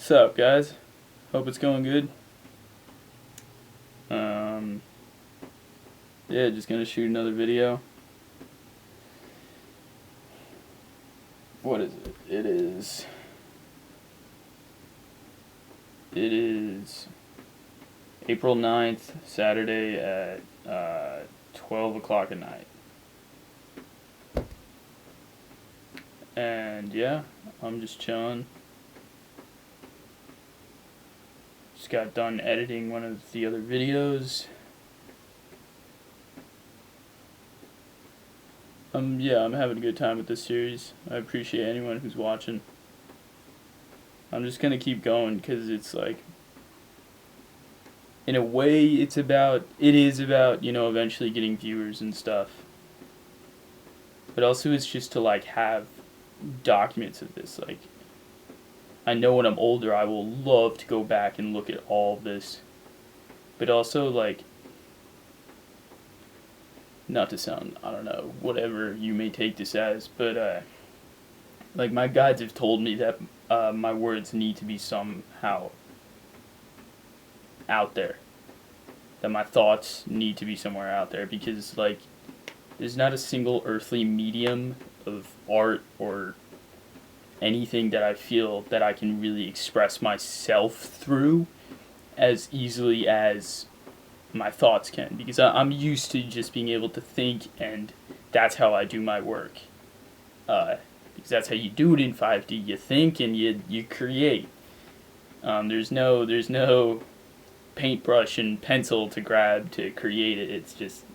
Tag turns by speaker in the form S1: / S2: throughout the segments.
S1: What's up, guys? Hope it's going good. Yeah, just gonna shoot another video. What is it? It is April 9th, Saturday at 12 o'clock at night. And yeah, I'm just chilling. Just got done editing one of the other videos. Yeah, I'm having a good time with this series. I appreciate anyone who's watching. I'm just gonna keep going because it's like, in a way, it is about, eventually getting viewers and stuff. But also it's just to like have documents of this. Like, I know when I'm older I will love to go back and look at all of this. But also, like, not to sound, I don't know, whatever you may take this as, but like, my guides have told me that my words need to be somehow out there. That my thoughts need to be somewhere out there, because, like, there's not a single earthly medium of art or anything that I feel that I can really express myself through as easily as my thoughts can, because I'm used to just being able to think, and that's how I do my work. Because that's how you do it in 5D. You think and you create. There's no paintbrush and pencil to grab to create it. It's just,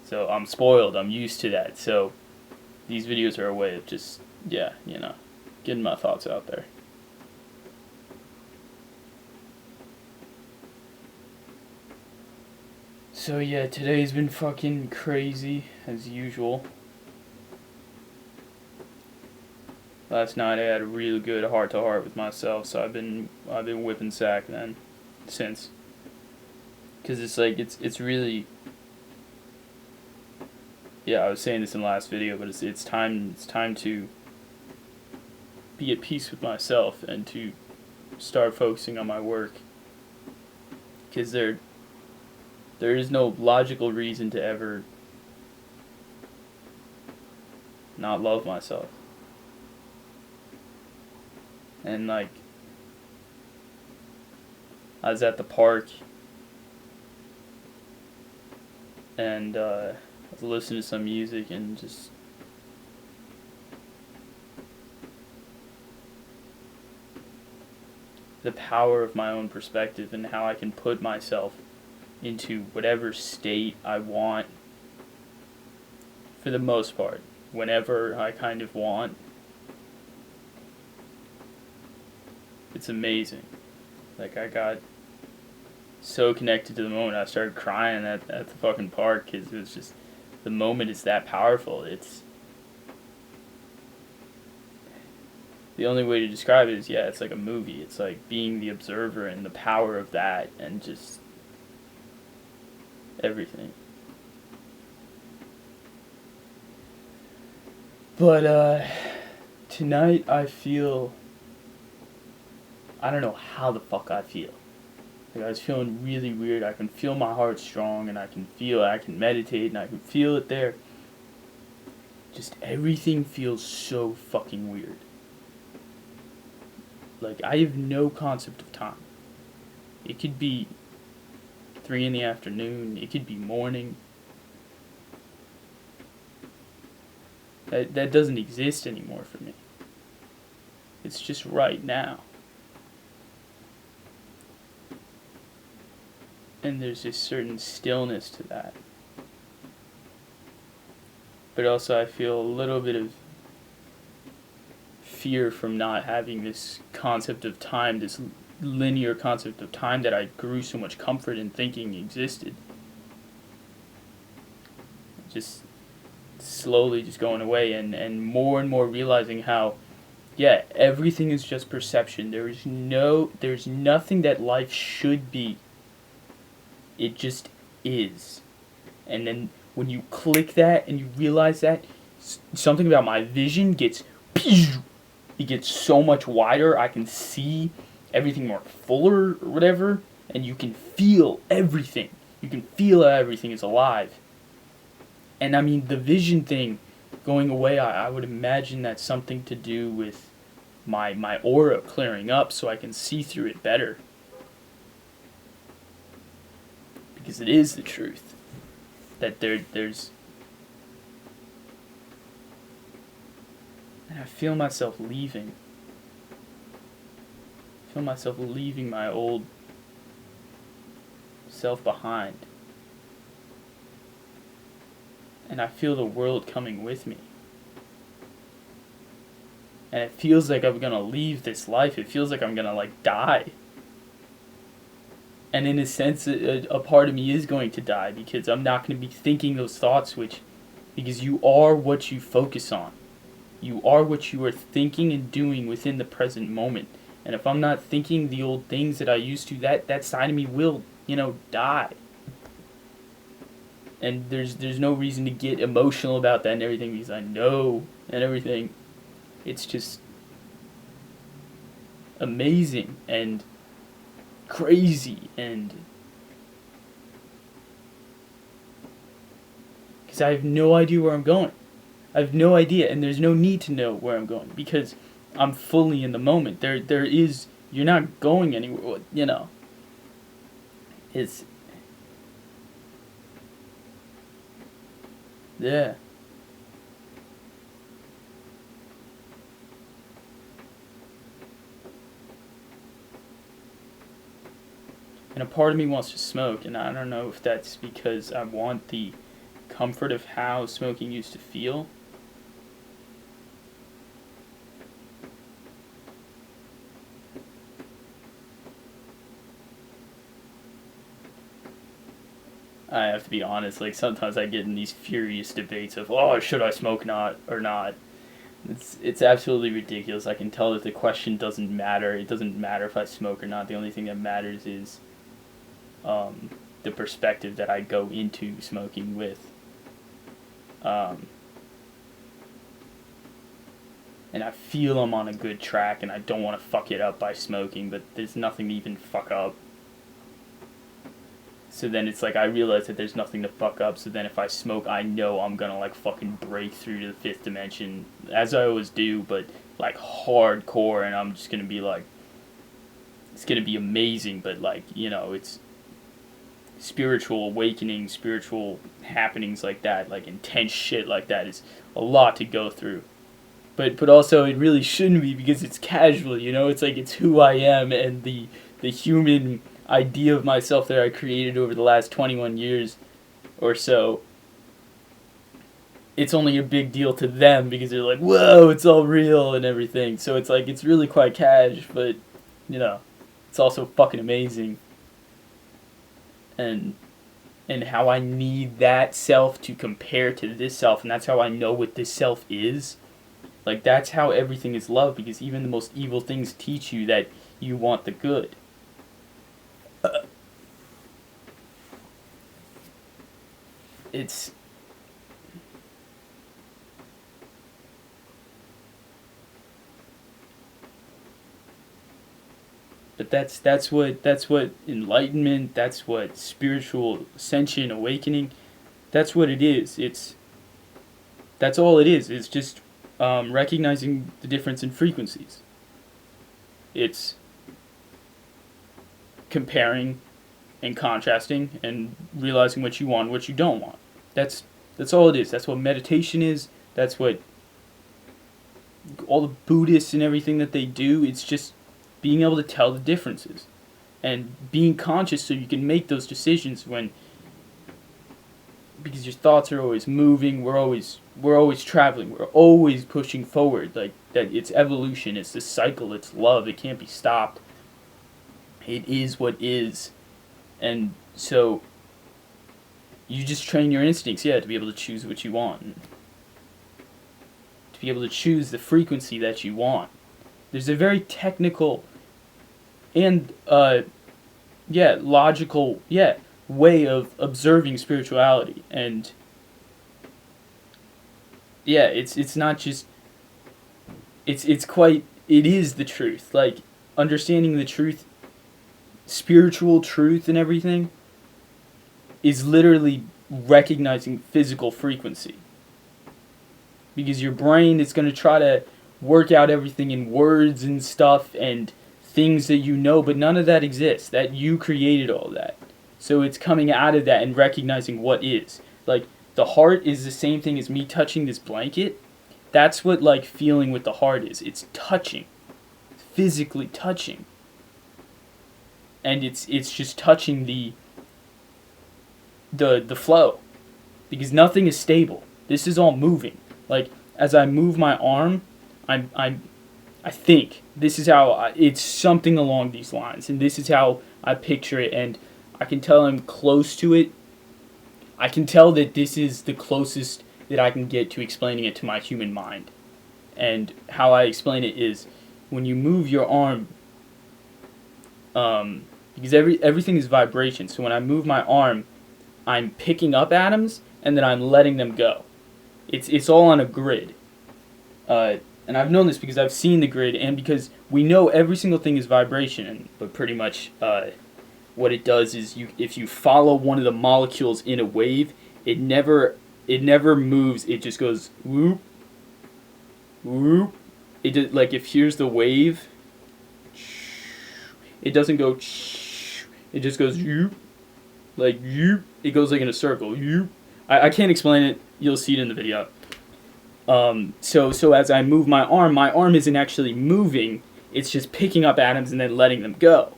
S1: So I'm spoiled. I'm used to that. So these videos are a way of just, getting my thoughts out there. So yeah, today's been fucking crazy, as usual. Last night I had a really good heart-to-heart with myself, so I've been whipping sack then, since. Cause it's like, it's really, yeah, I was saying this in the last video, but it's time to be at peace with myself and to start focusing on my work. Cause there is no logical reason to ever not love myself. And, like, I was at the park and I was listening to some music and just the power of my own perspective and how I can put myself into whatever state I want, for the most part, whenever I kind of want. It's amazing. Like, I got so connected to the moment, I started crying at the fucking park, because it was just, the moment is that powerful. It's, the only way to describe it is, it's like a movie. It's like being the observer and the power of that, and just everything. But tonight I feel, I don't know how the fuck I feel. Like, I was feeling really weird. I can feel my heart strong, and I can meditate, and I can feel it there. Just everything feels so fucking weird. Like, I have no concept of time. It could be 3 in the afternoon. It could be morning. That doesn't exist anymore for me. It's just right now. And there's this certain stillness to that. But also I feel a little bit of fear from not having this concept of time, this linear concept of time that I grew so much comfort in thinking existed. Just slowly just going away, and more realizing how, everything is just perception. There's nothing that life should be. It just is. And then when you click that and you realize that, something about my vision gets it gets so much wider. I can see everything more fuller or whatever, and you can feel everything. You can feel how everything is alive. And I mean, the vision thing going away, I would imagine that's something to do with my aura clearing up so I can see through it better. Because it is the truth that there's. And I feel myself leaving. I feel myself leaving my old self behind. And I feel the world coming with me. And it feels like I'm gonna leave this life. It feels like I'm gonna, like, die. And in a sense, a part of me is going to die because I'm not going to be thinking those thoughts, because you are what you focus on. You are what you are thinking and doing within the present moment. And if I'm not thinking the old things that I used to, that side of me will, die. And there's no reason to get emotional about that and everything because I know and everything. It's just amazing and crazy, and because I have no idea where I'm going. I have no idea, and there's no need to know where I'm going because I'm fully in the moment. You're not going anywhere. It's yeah. And a part of me wants to smoke, and I don't know if that's because I want the comfort of how smoking used to feel. I have to be honest, like sometimes I get in these furious debates of, oh, should I smoke or not? It's absolutely ridiculous. I can tell that the question doesn't matter. It doesn't matter if I smoke or not. The only thing that matters is the perspective that I go into smoking with. And I feel I'm on a good track and I don't want to fuck it up by smoking, but there's nothing to even fuck up. So then it's like I realize that there's nothing to fuck up, so then if I smoke, I know I'm gonna like fucking break through to the fifth dimension, as I always do, but like hardcore, and I'm just gonna be like, it's gonna be amazing, but like, it's spiritual awakening, spiritual happenings like that, like intense shit like that is a lot to go through. But also it really shouldn't be because it's casual, it's like it's who I am and the human idea of myself that I created over the last 21 years or so. It's only a big deal to them because they're like, whoa, it's all real and everything. So it's like, it's really quite cash, but, it's also fucking amazing. And how I need that self to compare to this self, and that's how I know what this self is. Like, that's how everything is love, because even the most evil things teach you that you want the good. It's... But that's what enlightenment, that's what spiritual ascension, awakening, that's what it is. That's all it is. It's just recognizing the difference in frequencies. It's comparing and contrasting and realizing what you want and what you don't want. That's all it is. That's what meditation is. That's what all the Buddhists and everything that they do. It's just being able to tell the differences and being conscious so you can make those decisions because your thoughts are always moving. We're always traveling. We're always pushing forward. Like that, it's evolution. It's the cycle. It's love. It can't be stopped. It is what is, and so you just train your instincts, to be able to choose what you want, to be able to choose the frequency that you want. There's a very technical and logical way of observing spirituality, and it's not just it's quite it is the truth. Like, understanding the truth, spiritual truth and everything, is literally recognizing physical frequency. Because your brain is going to try to work out everything in words and stuff and things that you know, but none of that exists. That you created all that. So it's coming out of that and recognizing what is. Like, the heart is the same thing as me touching this blanket. That's what, like, feeling with the heart is. It's touching. Physically touching. And it's just touching the flow. Because nothing is stable. This is all moving. Like, as I move my arm, I think this is how it's something along these lines, and this is how I picture it, and I can tell I'm close to it. I can tell that this is the closest that I can get to explaining it to my human mind. And how I explain it is when you move your arm, because everything is vibration. So when I move my arm, I'm picking up atoms and then I'm letting them go. It's all on a grid. And I've known this because I've seen the grid, and because we know every single thing is vibration. But pretty much what it does is if you follow one of the molecules in a wave, it never moves. It just goes whoop, whoop. It does, like, if here's the wave, it doesn't go. It just goes whoop, like whoop. It goes like in a circle. Whoop. I can't explain it. You'll see it in the video. So as I move my arm isn't actually moving. It's just picking up atoms and then letting them go.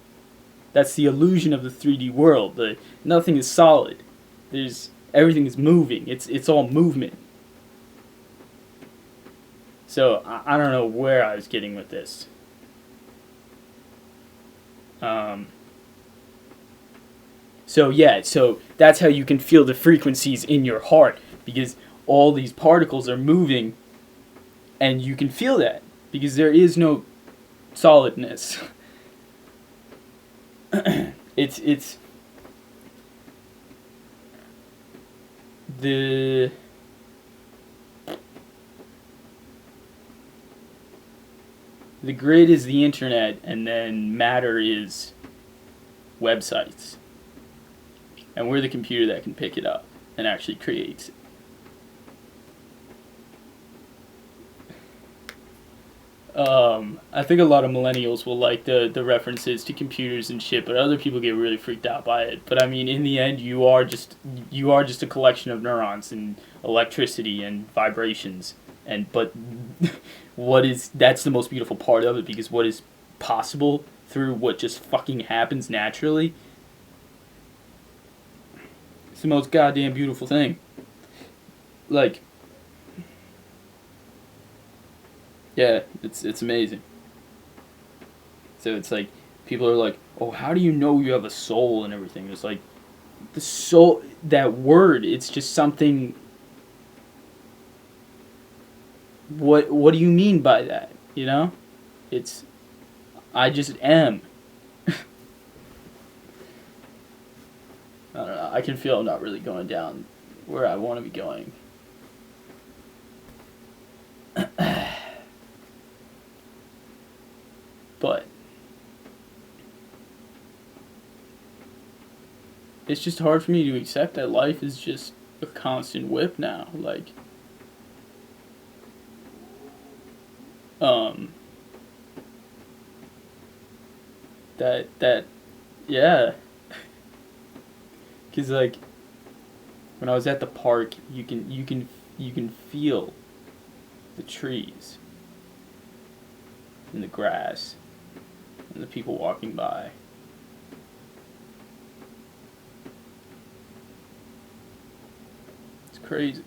S1: That's the illusion of the 3D world. Nothing is solid. Everything is moving. It's all movement. So I don't know where I was getting with this. So that's how you can feel the frequencies in your heart, because all these particles are moving, and you can feel that because there is no solidness. it's the grid is the internet, and then matter is websites, and we're the computer that can pick it up and actually creates it. I think a lot of millennials will like the references to computers and shit, but other people get really freaked out by it. But I mean, in the end, you are just a collection of neurons and electricity and vibrations. But that's the most beautiful part of it, because what is possible through what just fucking happens naturally, it's the most goddamn beautiful thing. Like, yeah, it's amazing. So it's like, people are like, oh, how do you know you have a soul and everything? It's like, the soul, that word, it's just something. What do you mean by that? You know? I just am. I don't know, I can feel I'm not really going down where I want to be going. But it's just hard for me to accept that life is just a constant whip now. Like, yeah. Cause like, when I was at the park, you can feel the trees and the grass and the people walking by. It's crazy.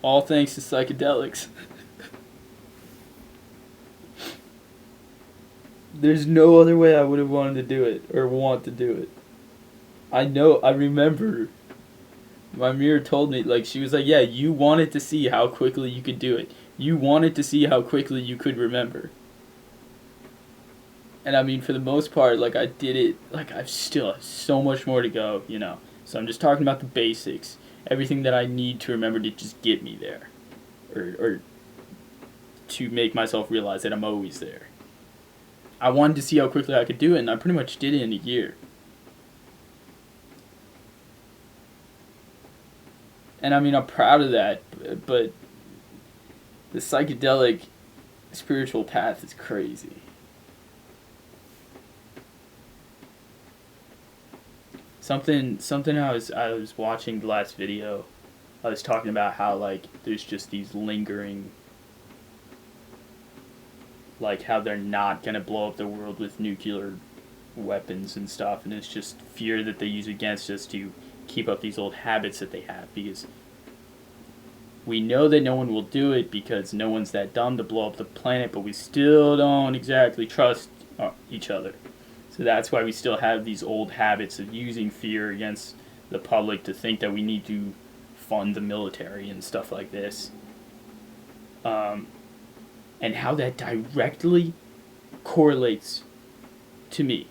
S1: All thanks to psychedelics. There's no other way I would have wanted to do it, or want to do it. I remember my mirror told me, like, she was like, yeah, you wanted to see how quickly you could do it. You wanted to see how quickly you could remember. And I mean, for the most part, like, I did it, like, I've still have so much more to go, you know. So I'm just talking about the basics. Everything that I need to remember to just get me there. Or to make myself realize that I'm always there. I wanted to see how quickly I could do it, and I pretty much did it in a year. And I mean, I'm proud of that, but the psychedelic spiritual path is crazy. Something I was watching the last video, I was talking about how, like, there's just these lingering, like, how they're not gonna blow up the world with nuclear weapons and stuff, and it's just fear that they use against us to keep up these old habits that they have, because we know that no one will do it because no one's that dumb to blow up the planet, but we still don't exactly trust each other. So that's why we still have these old habits of using fear against the public to think that we need to fund the military and stuff like this. And how that directly correlates to me.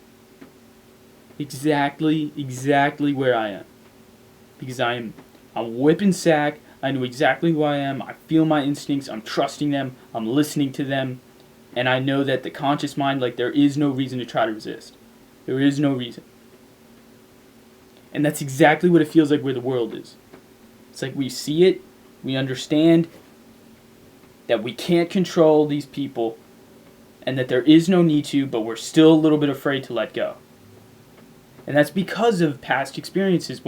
S1: Exactly where I am. Because I'm whipping sack. I know exactly who I am. I feel my instincts. I'm trusting them. I'm listening to them. And I know that the conscious mind, like, there is no reason to try to resist. There is no reason. And that's exactly what it feels like where the world is. It's like we see it. We understand that we can't control these people. And that there is no need to, but we're still a little bit afraid to let go. And that's because of past experiences.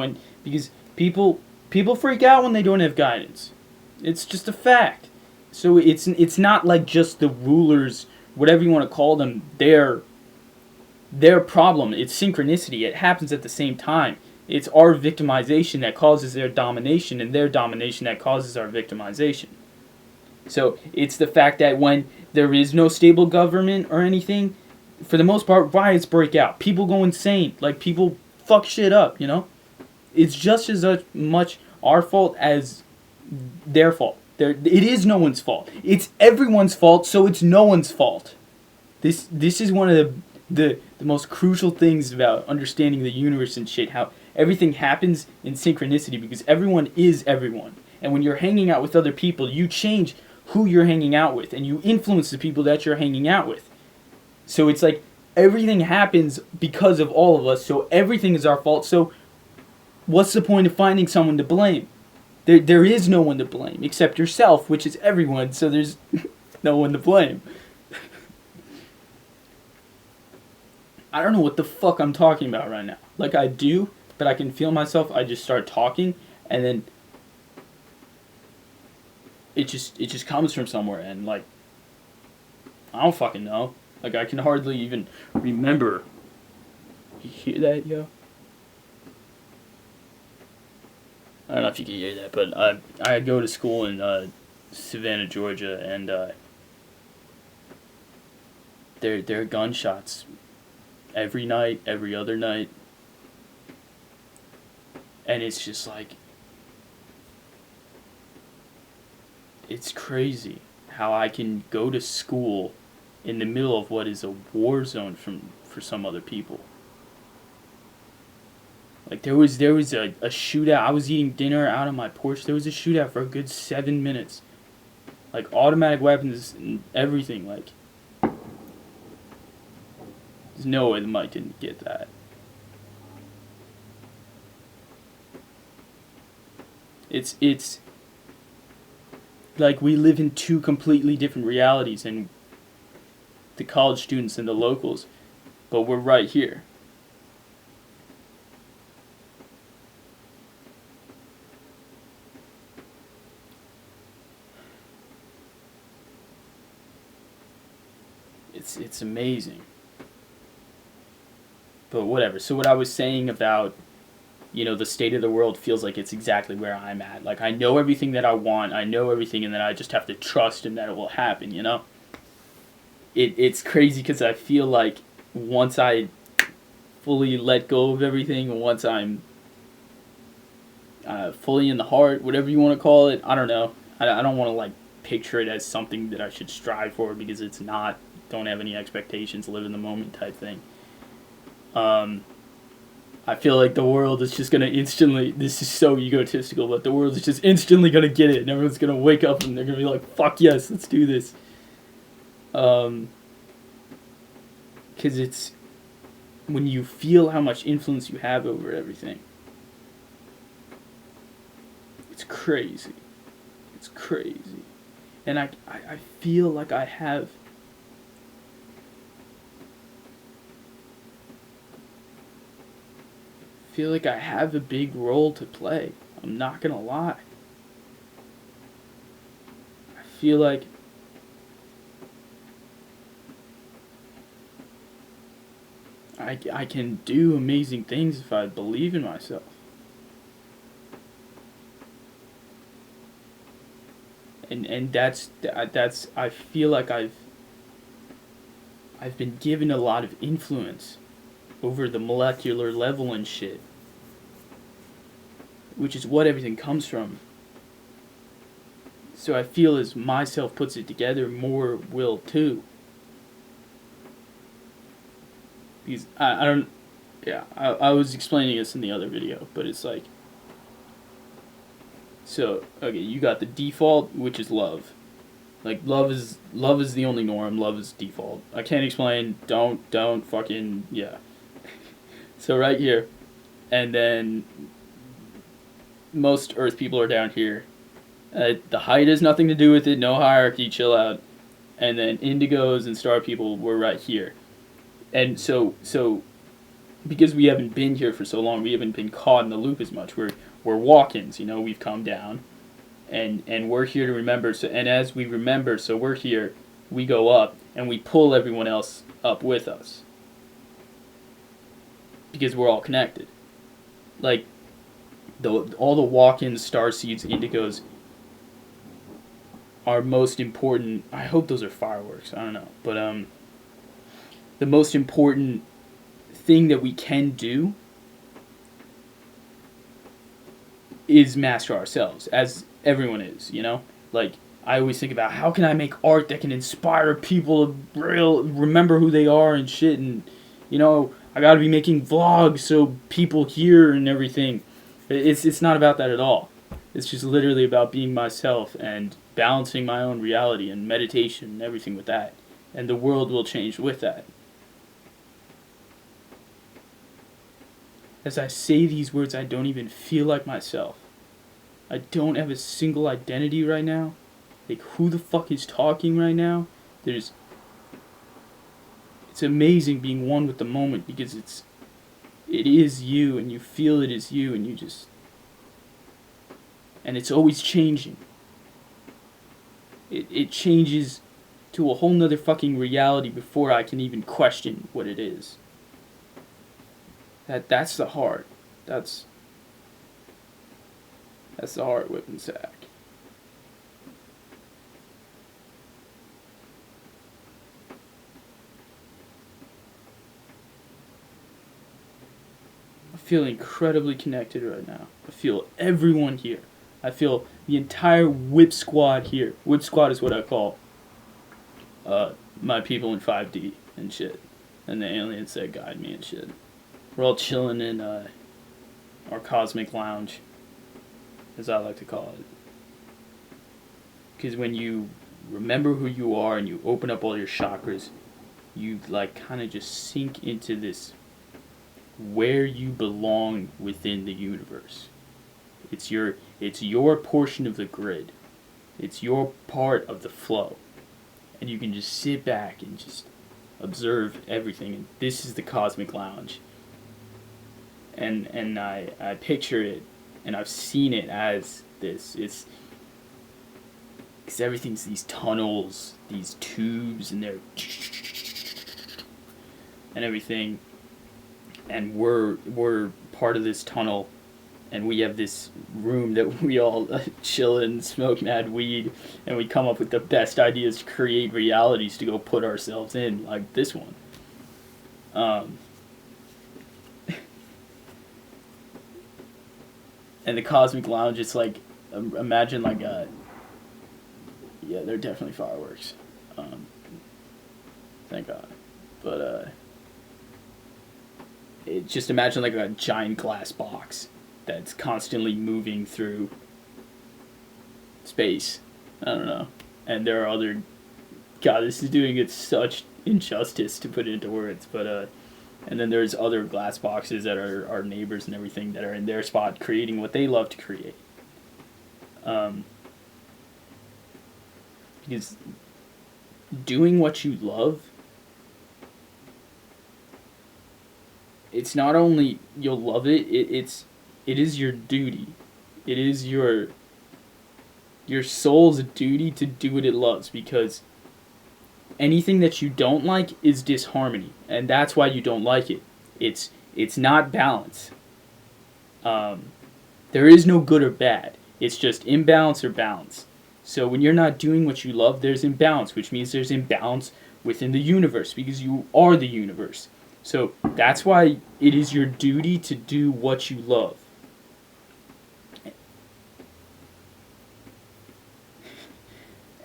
S1: Because people freak out when they don't have guidance. It's just a fact. So it's not like just the rulers, whatever you want to call them, their problem. It's synchronicity. It happens at the same time. It's our victimization that causes their domination, and their domination that causes our victimization. So it's the fact that when there is no stable government or anything, for the most part, riots break out. People go insane. Like, people fuck shit up, you know? It's just as much our fault as their fault. It is no one's fault. It's everyone's fault, so it's no one's fault. This is one of the most crucial things about understanding the universe and shit, how everything happens in synchronicity, because everyone is everyone. And when you're hanging out with other people, you change who you're hanging out with, and you influence the people that you're hanging out with. So it's like everything happens because of all of us, so everything is our fault. So what's the point of finding someone to blame? There is no one to blame except yourself, which is everyone, so there's no one to blame. I don't know what the fuck I'm talking about right now. Like, I do, but I can feel myself. I just start talking, and then it just comes from somewhere, and, like, I don't fucking know. Like, I can hardly even remember. You hear that, yo? I don't know if you can hear that, but I go to school in Savannah, Georgia, and there are gunshots every night, every other night, and it's just like, it's crazy how I can go to school in the middle of what is a war zone for some other people. Like, there was a shootout. I was eating dinner out on my porch. There was a shootout for a good 7 minutes. Like, automatic weapons and everything. Like, there's no way the mic didn't get that. It's like we live in two completely different realities, and the college students and the locals, but we're right here. It's amazing. But whatever. So what I was saying about, you know, the state of the world feels like it's exactly where I'm at. Like, I know everything that I want. I know everything, and then I just have to trust in that it will happen, you know? It's crazy because I feel like once I fully let go of everything, once I'm fully in the heart, whatever you want to call it, I don't know. I don't want to, like, picture it as something that I should strive for, because it's not. Don't have any expectations, live in the moment type thing. I feel like the world is just going to instantly, this is so egotistical, but the world is just instantly going to get it, and everyone's going to wake up and they're going to be like, fuck yes, let's do this. Because it's when you feel how much influence you have over everything. It's crazy. It's crazy. And I feel like I have a big role to play. I'm not gonna lie. I feel like I can do amazing things if I believe in myself. And that's I feel like I've been given a lot of influence over the molecular level and shit, which is what everything comes from. So I feel as myself puts it together, more will too. Because I don't, yeah, I was explaining this in the other video, but it's like, so okay, you got the default, which is love. Like love is the only norm. Love is default. I can't explain. Don't fucking yeah. So right here, and then most Earth people are down here. The height has nothing to do with it. No hierarchy. Chill out. And then Indigos and Star people were right here. And so because we haven't been here for so long, we haven't been caught in the loop as much. We're walk-ins. You know, we've come down, and we're here to remember. So and as we remember, so we're here. We go up and we pull everyone else up with us because we're all connected. Like all the walk-ins, starseeds, indigos are most important. I hope those are fireworks. I don't know, but the most important thing that we can do is master ourselves, as everyone is. You know, like I always think about how can I make art that can inspire people to remember who they are and shit, and you know I got to be making vlogs so people hear and everything. It's not about that at all. It's just literally about being myself and balancing my own reality and meditation and everything with that. And the world will change with that. As I say these words, I don't even feel like myself. I don't have a single identity right now. Like, who the fuck is talking right now? It's amazing being one with the moment because it is you and you feel it is you and you just... And it's always changing. It changes to a whole nother fucking reality before I can even question what it is. That's the heart. That's the heart whipping sack. I feel incredibly connected right now. I feel everyone here. I feel the entire whip squad here. Whip squad is what I call my people in 5D and shit. And the aliens that guide me and shit. We're all chilling in our cosmic lounge, as I like to call it. Because when you remember who you are and you open up all your chakras, you like kind of just sink into this where you belong within the universe. It's your portion of the grid. It's your part of the flow. And you can just sit back and just observe everything. And this is the cosmic lounge. And I picture it, and I've seen it as this. It's because everything's these tunnels, these tubes, and they're and everything. And we're part of this tunnel, and we have this room that we all chill in, smoke mad weed, and we come up with the best ideas to create realities to go put ourselves in, like this one. And the cosmic lounge, it's like, imagine like a, yeah, they're definitely fireworks. Thank God. But just imagine like a giant glass box that's constantly moving through space. I don't know. And there are other God, this is doing it such injustice to put it into words, but and then there's other glass boxes that are our neighbors and everything that are in their spot creating what they love to create. Because doing what you love, it's not only you'll love it, it is your duty. It is your soul's duty to do what it loves, because anything that you don't like is disharmony, and that's why you don't like it. It's not balance. There is no good or bad. It's just imbalance or balance. So when you're not doing what you love, there's imbalance, which means there's imbalance within the universe, because you are the universe. So that's why it is your duty to do what you love.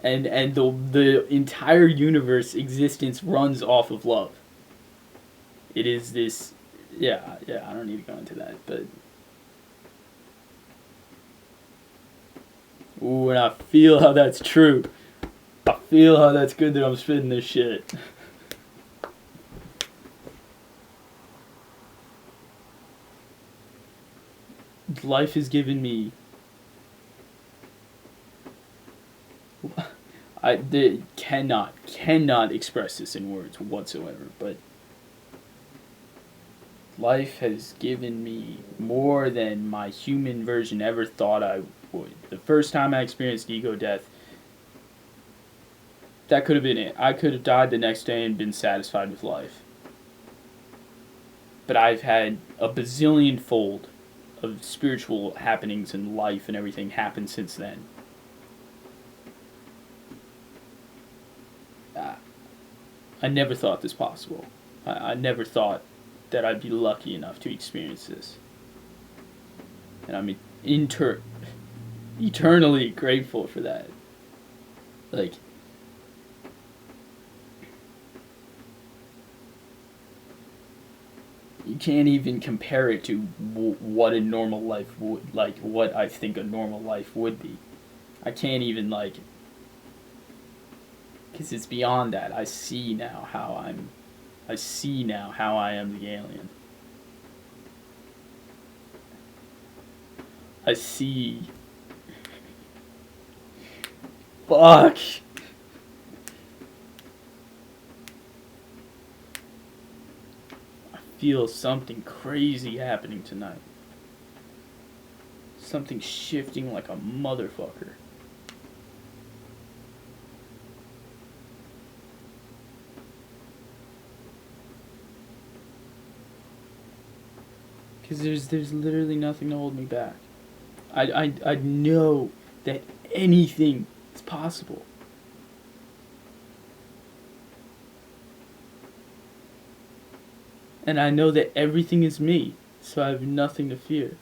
S1: And the entire universe existence runs off of love. It is this, yeah, I don't need to go into that, but ooh, and I feel how that's true. I feel how that's good that I'm spitting this shit. Life has given me. I cannot express this in words whatsoever, but life has given me more than my human version ever thought I would. The first time I experienced ego death, that could have been it. I could have died the next day and been satisfied with life. But I've had a bazillion fold of spiritual happenings and life and everything happen since then. I never thought this possible. I never thought that I'd be lucky enough to experience this. And I'm eternally grateful for that. Like, you can't even compare it to what a normal life would, like, what I think a normal life would be. I can't even, like, because it's beyond that. I see now how I am the alien. I see. Fuck. I feel something crazy happening tonight. Something shifting like a motherfucker. Because there's literally nothing to hold me back. I know that anything is possible. And I know that everything is me, so I have nothing to fear.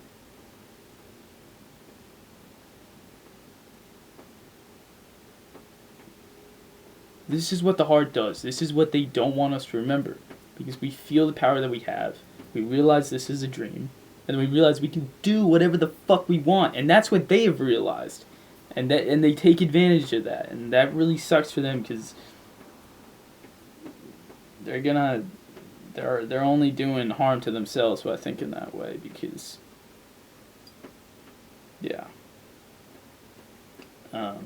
S1: This is what the heart does. This is what they don't want us to remember. Because we feel the power that we have. We realize this is a dream. And we realize we can do whatever the fuck we want. And that's what they have realized. And they take advantage of that. And that really sucks for them, because they're only doing harm to themselves by thinking that way, because yeah. But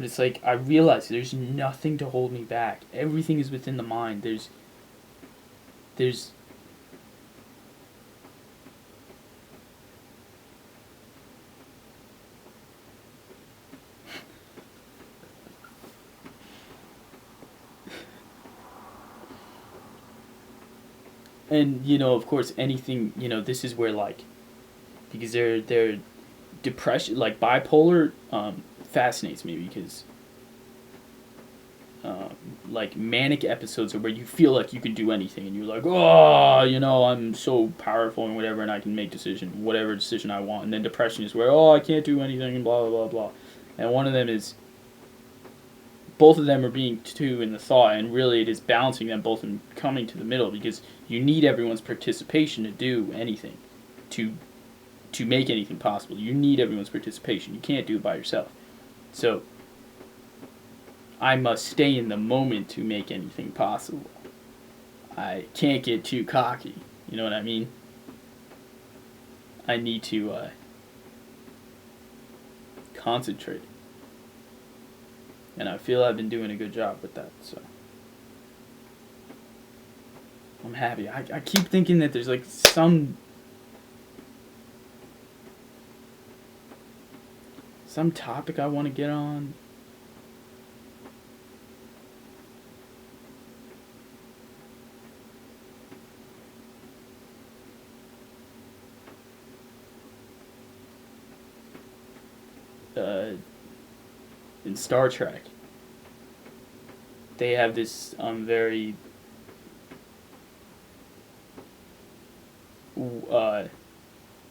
S1: it's like, I realize there's nothing to hold me back. Everything is within the mind. There's and, of course, anything, this is where, like, because they're depression, like bipolar, fascinates me, because like manic episodes are where you feel like you can do anything, and you're like, oh, I'm so powerful and whatever, and I can make whatever decision I want. And then depression is where, oh, I can't do anything, and blah blah blah blah. And one of them is, both of them are being two in the thought, and really it is balancing them both and coming to the middle, because you need everyone's participation to do anything, to make anything possible. You need everyone's participation. You can't do it by yourself. So I must stay in the moment to make anything possible. I can't get too cocky. You know what I mean? I need to concentrate. And I feel I've been doing a good job with that, so I'm happy. I keep thinking that there's like some topic I want to get on. In Star Trek, they have this very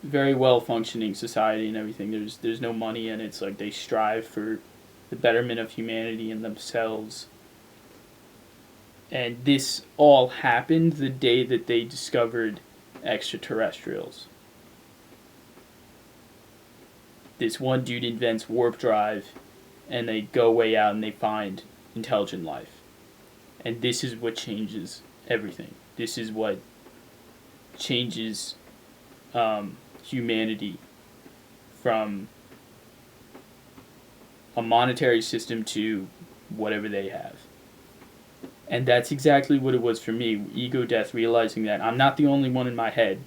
S1: very well functioning society and everything. There's no money, and it's like they strive for the betterment of humanity and themselves. And this all happened the day that they discovered extraterrestrials. This one dude invents warp drive, and they go way out and they find intelligent life. And this is what changes everything. This is what changes humanity from a monetary system to whatever they have. And that's exactly what it was for me. Ego death, realizing that I'm not the only one in my head,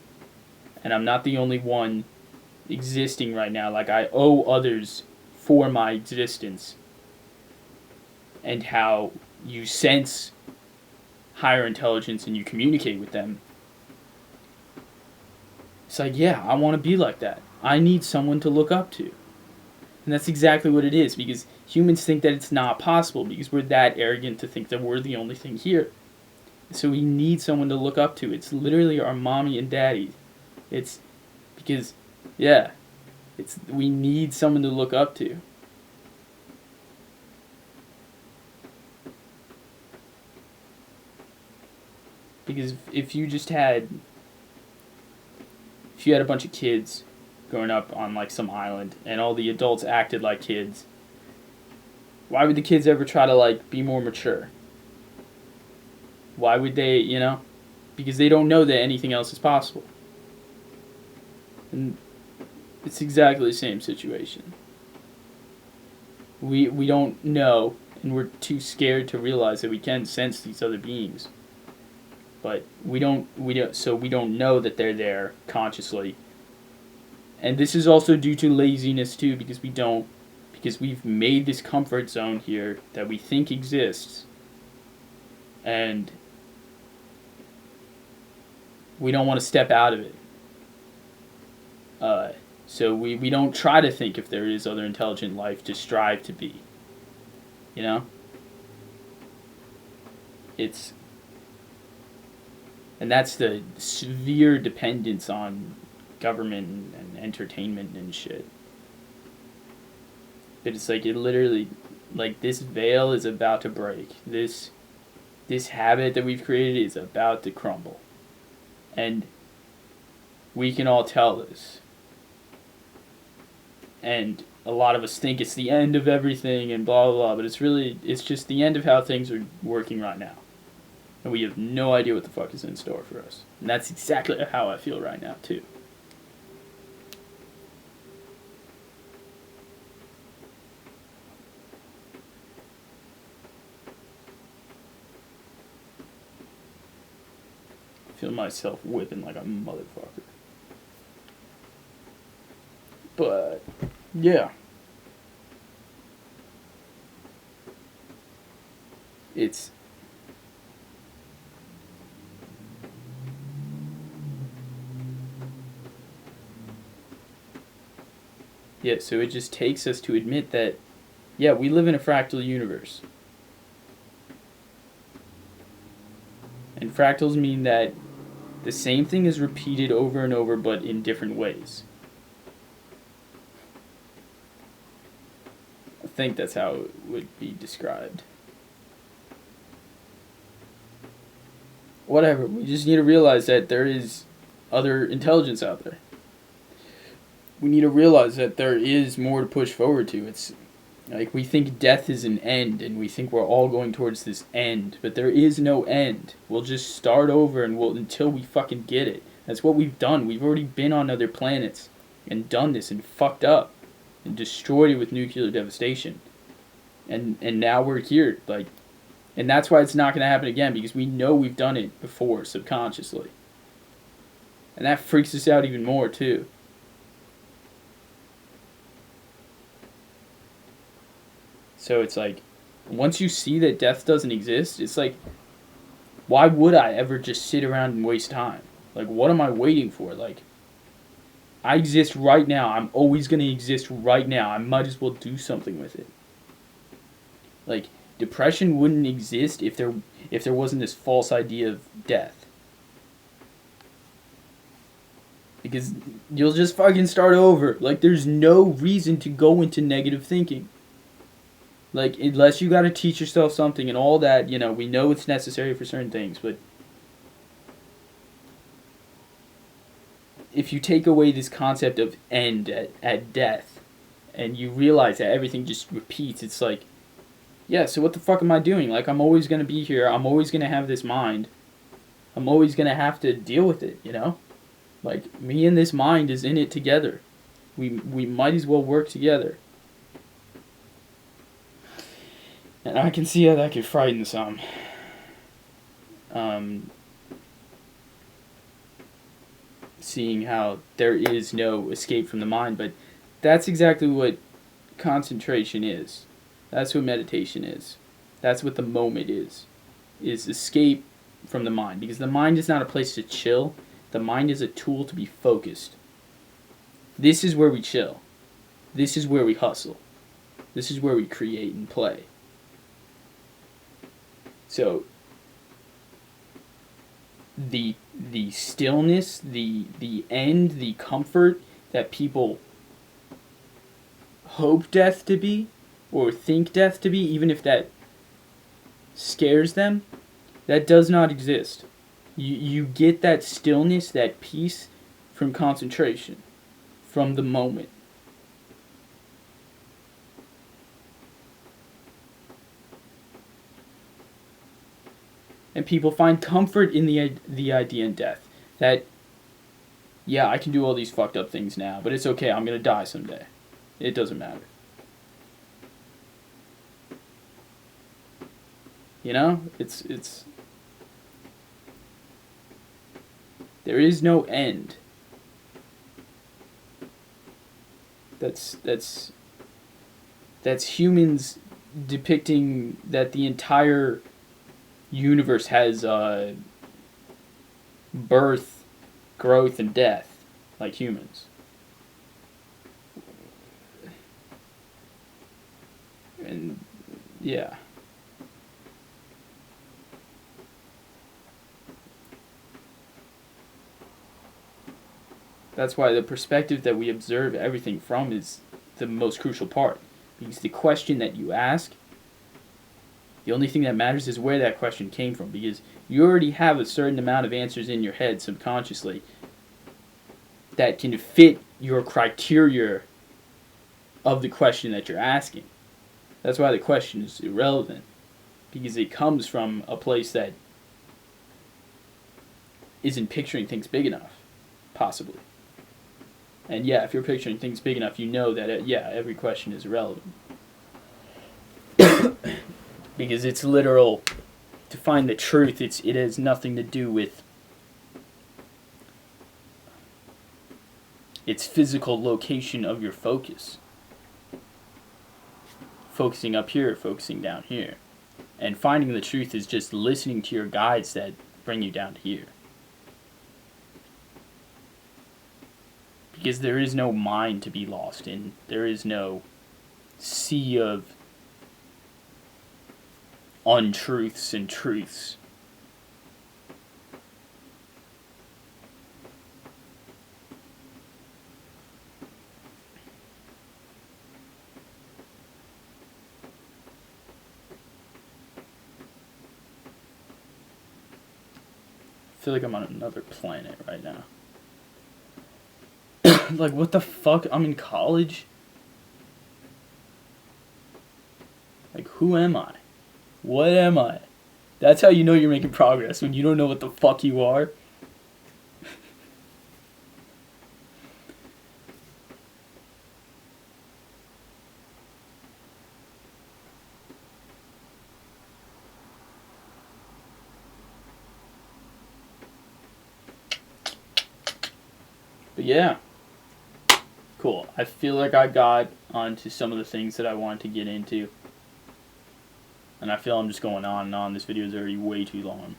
S1: and I'm not the only one existing right now. Like, I owe others for my existence, and how you sense higher intelligence and you communicate with them. It's like, yeah, I want to be like that. I need someone to look up to. And that's exactly what it is, because humans think that it's not possible, because we're that arrogant to think that we're the only thing here. So we need someone to look up to. It's literally our mommy and daddy. It's because, yeah, we need someone to look up to. Because if you had a bunch of kids growing up on like some island and all the adults acted like kids, why would the kids ever try to like be more mature? Why would they, because they don't know that anything else is possible. And it's exactly the same situation. We don't know, and we're too scared to realize that we can sense these other beings. But we don't know that they're there consciously. And this is also due to laziness too, because we've made this comfort zone here that we think exists, and we don't want to step out of it. So we don't try to think if there is other intelligent life to strive to be. And that's the severe dependence on government and entertainment and shit. But it's like, it literally, like, this veil is about to break. This habit that we've created is about to crumble. And we can all tell this. And a lot of us think it's the end of everything and blah, blah, blah. But it's just the end of how things are working right now. And we have no idea what the fuck is in store for us. And that's exactly how I feel right now, too. I feel myself whipping like a motherfucker. But, yeah. It's... Yeah, so it just takes us to admit that, yeah, we live in a fractal universe. And fractals mean that the same thing is repeated over and over, but in different ways. I think that's how it would be described. Whatever, we just need to realize that there is other intelligence out there. We need to realize that there is more to push forward to. Like, we think death is an end, and we think we're all going towards this end, but there is no end. We'll just start over, and until we fucking get it. That's what we've done. We've already been on other planets and done this and fucked up and destroyed it with nuclear devastation. And now we're here, like, and that's why it's not going to happen again, because we know we've done it before subconsciously. And that freaks us out even more, too. So it's like, once you see that death doesn't exist, it's like, why would I ever just sit around and waste time? Like, what am I waiting for? Like, I exist right now. I'm always going to exist right now. I might as well do something with it. Like, depression wouldn't exist if there wasn't this false idea of death. Because you'll just fucking start over. Like, there's no reason to go into negative thinking. Like, unless you gotta teach yourself something and all that, you know, we know it's necessary for certain things, but if you take away this concept of end at death, and you realize that everything just repeats, it's like, yeah, so what the fuck am I doing? Like, I'm always gonna be here, I'm always gonna have this mind, I'm always gonna have to deal with it, you know? Like, me and this mind is in it together. We might as well work together. And I can see how that could frighten some. Seeing how there is no escape from the mind, but that's exactly what concentration is. That's what meditation is. That's what the moment is escape from the mind. Because the mind is not a place to chill. The mind is a tool to be focused. This is where we chill. This is where we hustle. This is where we create and play. So the stillness, the end, the comfort that people hope death to be, or think death to be, even if that scares them, that does not exist. You get that stillness, that peace from concentration, from the moment. And people find comfort in the idea in death. That, yeah, I can do all these fucked up things now, but it's okay, I'm going to die someday. It doesn't matter. You know? It's there is no end. That's humans depicting that the entire universe has birth, growth, and death, like humans. And yeah. That's why the perspective that we observe everything from is the most crucial part. Because the question that you ask, the only thing that matters is where that question came from, because you already have a certain amount of answers in your head subconsciously that can fit your criteria of the question that you're asking. That's why the question is irrelevant, because it comes from a place that isn't picturing things big enough, possibly. And yeah, if you're picturing things big enough, you know that, every question is irrelevant. Because it's literal. To find the truth, it has nothing to do with its physical location of your focus. Focusing up here, focusing down here. And finding the truth is just listening to your guides that bring you down to here. Because there is no mind to be lost in. There is no sea of untruths and truths. I feel like I'm on another planet right now. Like, what the fuck? I'm in college? Like, who am I? What am I? That's how you know you're making progress, when you don't know what the fuck you are. But yeah. Cool. I feel like I got onto some of the things that I wanted to get into. And I feel I'm just going on and on. This video is already way too long.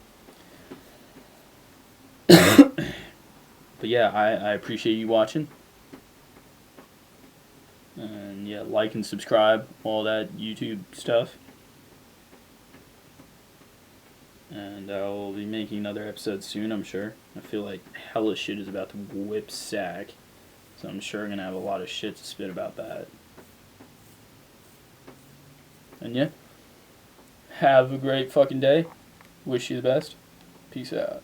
S1: But yeah, I appreciate you watching. And yeah, like and subscribe, all that YouTube stuff. And I'll be making another episode soon, I'm sure. I feel like hella shit is about to whip sack. So I'm sure I'm going to have a lot of shit to spit about that. And yeah, have a great fucking day. Wish you the best. Peace out.